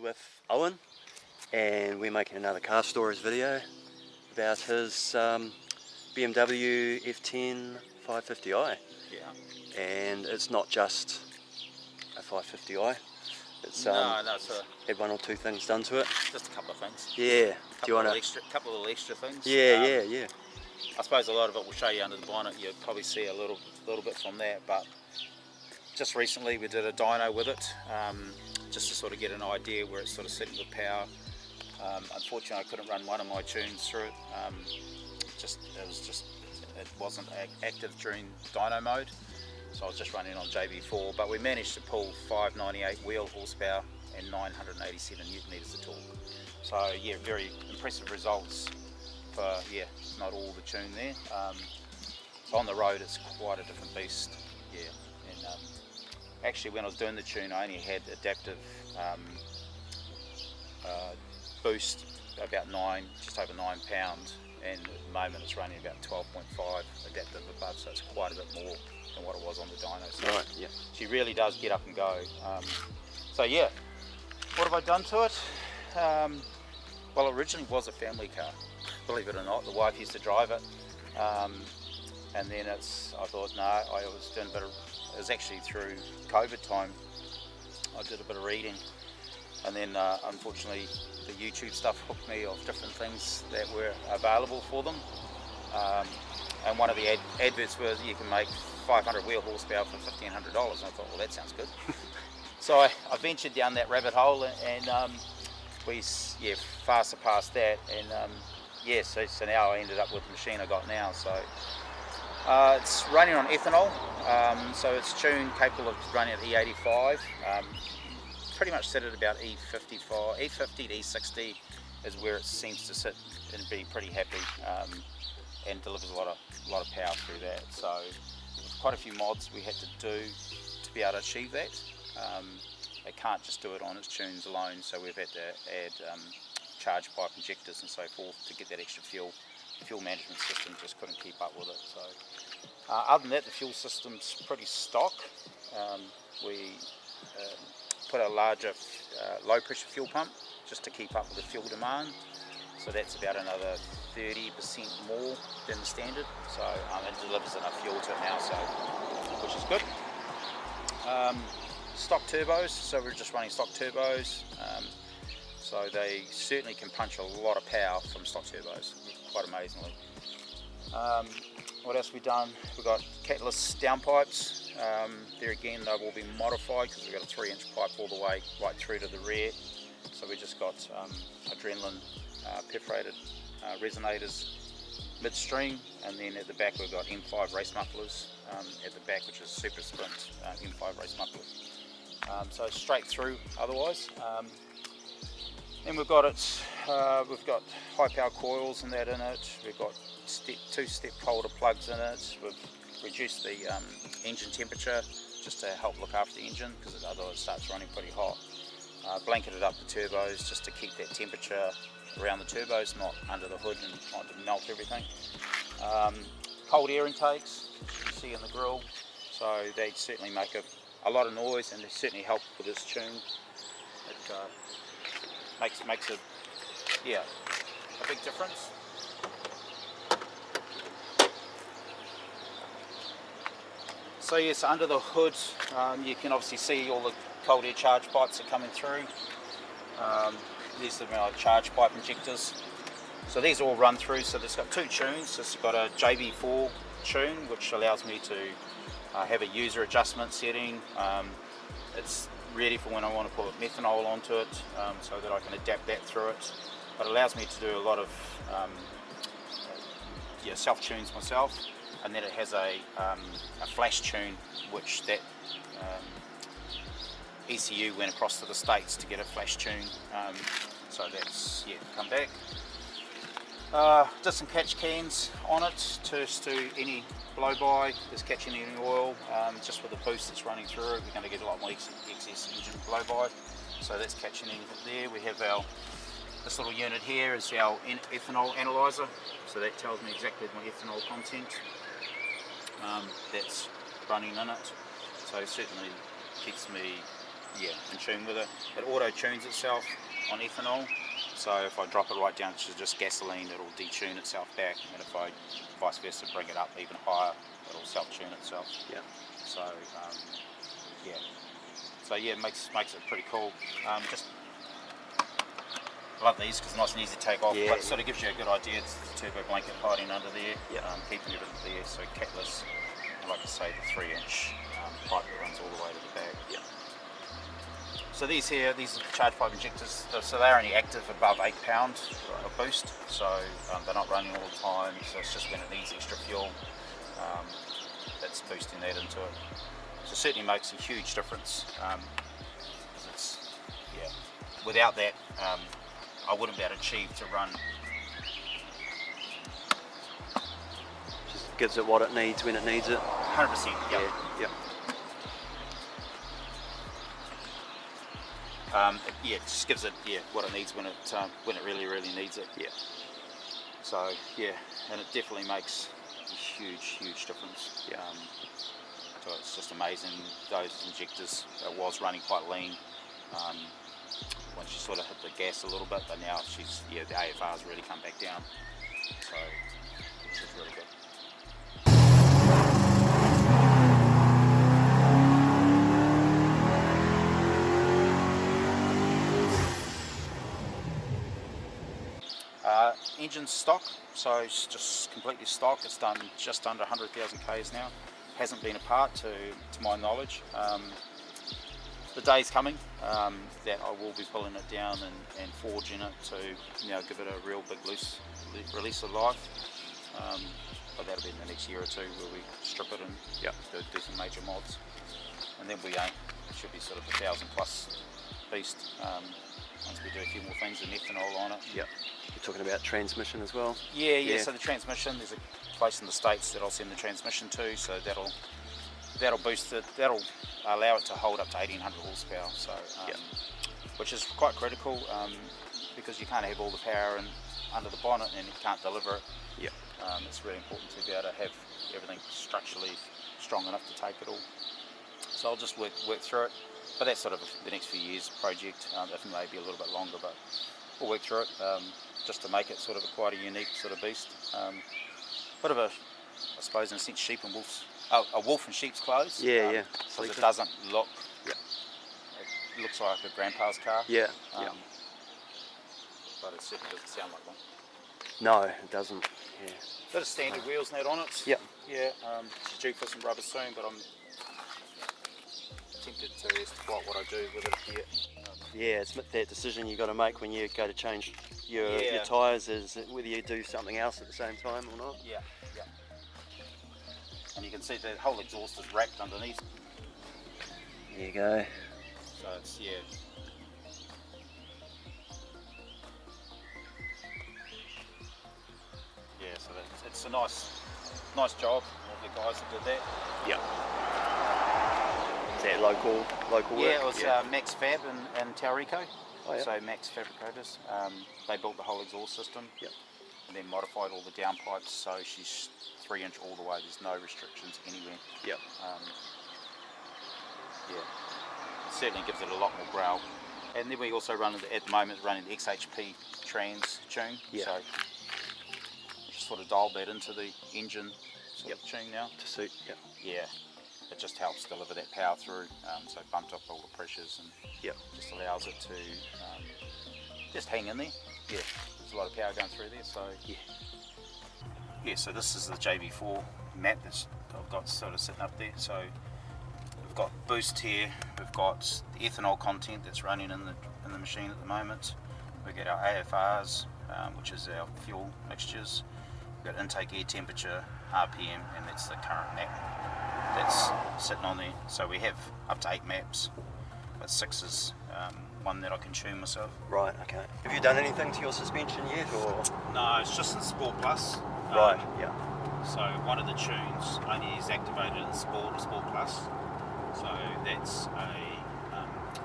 with Owen, and we're making another car stories video about his BMW F10 550i. Yeah. And it's not just a 550i. It's had one or two things done to it. Just a couple of things. Yeah. Do you want to? Couple of little extra things. Yeah. I suppose a lot of it will show you under the bonnet. You'll probably see a little bit from that, but just recently we did a dyno with it, just to sort of get an idea where it's sort of sitting with power. Unfortunately, I couldn't run one of my tunes through it. It wasn't active during dyno mode, so I was just running on JB4. But we managed to pull 598 wheel horsepower and 987 newton meters of torque. So yeah, very impressive results for not all the tune there. So on the road, it's quite a different beast. Yeah, and actually, when I was doing the tune, I only had adaptive boost about just over 9 pounds, and at the moment it's running about 12.5 adaptive above, so it's quite a bit more than what it was on the dyno. So right, yeah. She really does get up and go. So yeah, what have I done to it? Well, it originally was a family car, believe it or not. The wife used to drive it, and then I thought, no, I was doing a bit of, it was actually through COVID time, I did a bit of reading, and then unfortunately the YouTube stuff hooked me of different things that were available for them, and one of the adverts was you can make 500 wheel horsepower for $1,500, and I thought, well, that sounds good. So I ventured down that rabbit hole, and we far surpassed that, and so now I ended up with the machine I got now. So it's running on ethanol, so it's tuned capable of running at E85. Pretty much set at about E55, E50 to E60 is where it seems to sit and be pretty happy, and delivers a lot of power through that. So there's quite a few mods we had to do to be able to achieve that. It can't just do it on its tunes alone, so we've had to add charge pipe injectors and so forth to get that extra fuel. The fuel management system just couldn't keep up with it. So other than that, the fuel system's pretty stock. We put a larger low pressure fuel pump just to keep up with the fuel demand, so that's about another 30% more than the standard, so it delivers enough fuel to it now, so which is good. Stock turbos, so we're just running stock turbos, so they certainly can punch a lot of power from stock turbos, quite amazingly. What else have we done? We've got catalyst downpipes. There again, they will be modified because we've got a 3-inch pipe all the way right through to the rear. So we just got adrenaline perforated resonators midstream, and then at the back we've got M5 race mufflers at the back, which is Super Sprint M5 race mufflers. So it's straight through otherwise. Then we've got we've got high power coils and that in it. We've got 2-step holder plugs in it. We've reduced the engine temperature just to help look after the engine, because otherwise it starts running pretty hot. Blanketed up the turbos just to keep that temperature around the turbos, not under the hood and trying to melt everything. Cold air intakes, as you can see in the grille, so they certainly make a lot of noise, and they certainly help with this tune. It makes a big difference. So yes, under the hood you can obviously see all the cold air charge pipes are coming through. These are our charge pipe injectors. So these all run through, so it's got 2 tunes. It's got a JB4 tune, which allows me to have a user adjustment setting. It's ready for when I want to put methanol onto it, so that I can adapt that through it. But it allows me to do a lot of self tunes myself. And then it has a flash tune, which that ECU went across to the States to get a flash tune. So that's come back. Did some catch cans on it to do any blow-by. There's catching any oil. Just with the boost that's running through it, we're going to get a lot more excess engine blow-by. So that's catching anything there. We have this little unit here is our ethanol analyzer. So that tells me exactly my ethanol content that's running in it. So it certainly keeps me in tune with it. It auto tunes itself on ethanol, so if I drop it right down to just gasoline, it'll detune itself back, and if I vice versa bring it up even higher, it'll self-tune itself. Yeah. So it makes it pretty cool. Just love these because it's nice and easy to take off, but it sort of gives you a good idea. It's the turbo blanket hiding under there, keeping everything there, so catless. And like I say, the 3-inch pipe that runs all the way to the back. Yeah. So these are charge pipe injectors, so they're only active above 8 pounds of boost, so they're not running all the time, so it's just when it needs extra fuel that's boosting that into it. So it certainly makes a huge difference. Without that, I wouldn't be able to achieve to run. Just gives it what it needs when it needs it. 100%. Yeah. It just gives it what it needs when it really needs it. Yeah. So and it definitely makes a huge difference. Yeah. So it's just amazing. Those injectors, it was running quite lean. Once she sort of hit the gas a little bit, but now the AFR's really come back down. So which is really good. Engine's stock, so it's just completely stock. It's done just under 100,000 Ks now. Hasn't been apart to my knowledge. The day's coming that I will be pulling it down and forging it to give it a real big release of life. But that'll be in the next year or two where we strip it and do some major mods. And then we should be sort of 1,000 plus beast once we do a few more things and ethanol on it. Yep. You're talking about transmission as well? Yeah. So the transmission, there's a place in the States that I'll send the transmission to, so that'll boost it. That'll allow it to hold up to 1,800 horsepower. So which is quite critical because you can't have all the power under the bonnet and you can't deliver it. Yep. It's really important to be able to have everything structurally strong enough to take it all. So I'll just work through it. But that's sort of the next few years project. If maybe a little bit longer, but we'll work through it just to make it sort of quite a unique sort of beast. Bit of a, I suppose, in a sense, sheep and wolves. A wolf in sheep's clothes. Yeah. Because it doesn't look. Yeah. It looks like a grandpa's car. Yeah. But it certainly doesn't sound like one. No, it doesn't. Yeah. Bit of standard wheels and that on it. Yep. Yeah. It's due for some rubber soon, but I'm tempted to exploit what I do with it here. Yeah, it's that decision you got to make when you go to change your tyres, is whether you do something else at the same time or not. Yeah. And you can see the whole exhaust is racked underneath. There you go. So it's so it's a nice job of the guys that did that. Yeah. Is that local work? Yeah, it was Max Fab and Taurico. Oh, yeah. So Max Fabricators. They built the whole exhaust system. Yep. And then modified all the downpipes, so she's 3-inch all the way. There's no restrictions anywhere. Yep. It certainly gives it a lot more growl. And then we also run at the moment running the XHP trans tune. Yeah. So just sort of dialed that into the engine sort of tune now. To suit. Yep. Yeah. It just helps deliver that power through. So bumped up all the pressures and just allows it to just hang in there. Yeah. There's a lot of power going through there. So so this is the JV4 mat that I've got sort of sitting up there. So we've got boost here, we've got the ethanol content that's running in the machine at the moment. We get our AFRs, which is our fuel mixtures. We've got intake air temperature, RPM, and that's the current map that's sitting on there. So we have up to 8 maps, but 6 is one that I can tune myself. Right, okay. Have you done anything to your suspension yet, or? No, it's just in Sport Plus. Right, yeah. So one of the tunes only is activated in Sport or Sport Plus. So that's a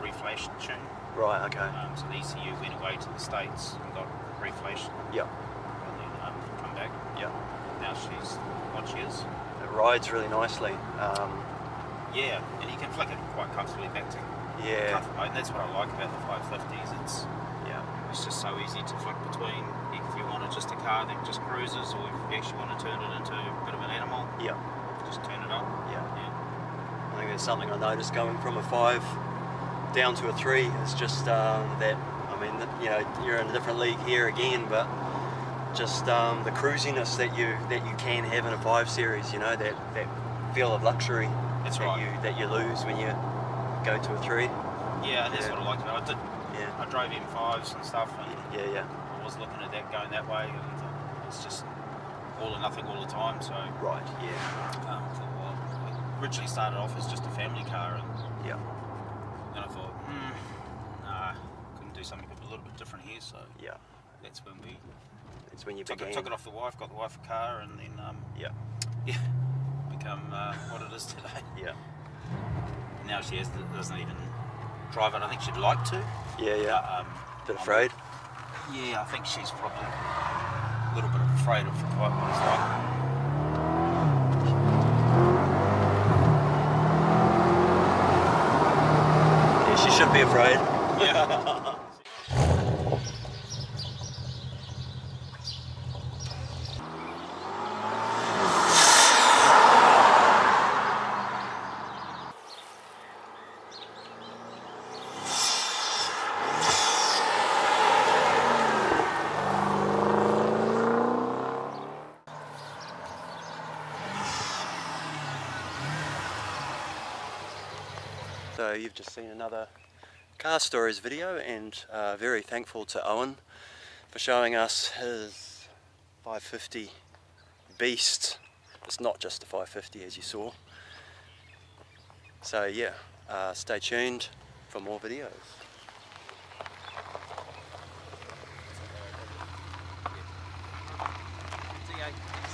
reflash tune. Right, okay. So the ECU went away to the States and got reflash. Yep. And then come back. Yep. Now she's what she is. It rides really nicely. Yeah, and you can flick it quite comfortably back to Yeah. comfort mode, and that's what I like about the 550s. It's just so easy to flick between. If you wanted just a car that just cruises, or if you actually want to turn it into a bit of an animal, Yeah. just turn it on. Yeah. I think there's something I noticed going from a 5 down to a 3 is just that, I mean, you know, you're in a different league here again, but just the cruisiness that you can have in a 5 Series, you know, that feel of luxury that you lose when you go to a 3. Yeah, and that's what I liked about it. I drove M5s and stuff, and yeah. I was looking at that going that way, and it's just all or nothing all the time. So right, yeah. It originally started off as just a family car, and then I thought, nah, couldn't do something a little bit different here. So that's when you took it off the wife, got the wife a car, and then become what it is today. Yeah. Now she doesn't even drive it. I think she'd like to. Yeah. Bit afraid? Yeah, I think she's probably a little bit afraid of what it's like. Yeah, she should be afraid. Yeah. So you've just seen another Car Stories video, and very thankful to Owen for showing us his 550 beast. It's not just a 550 as you saw. So yeah, stay tuned for more videos.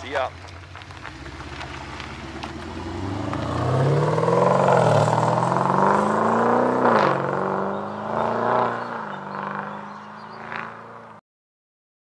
See ya.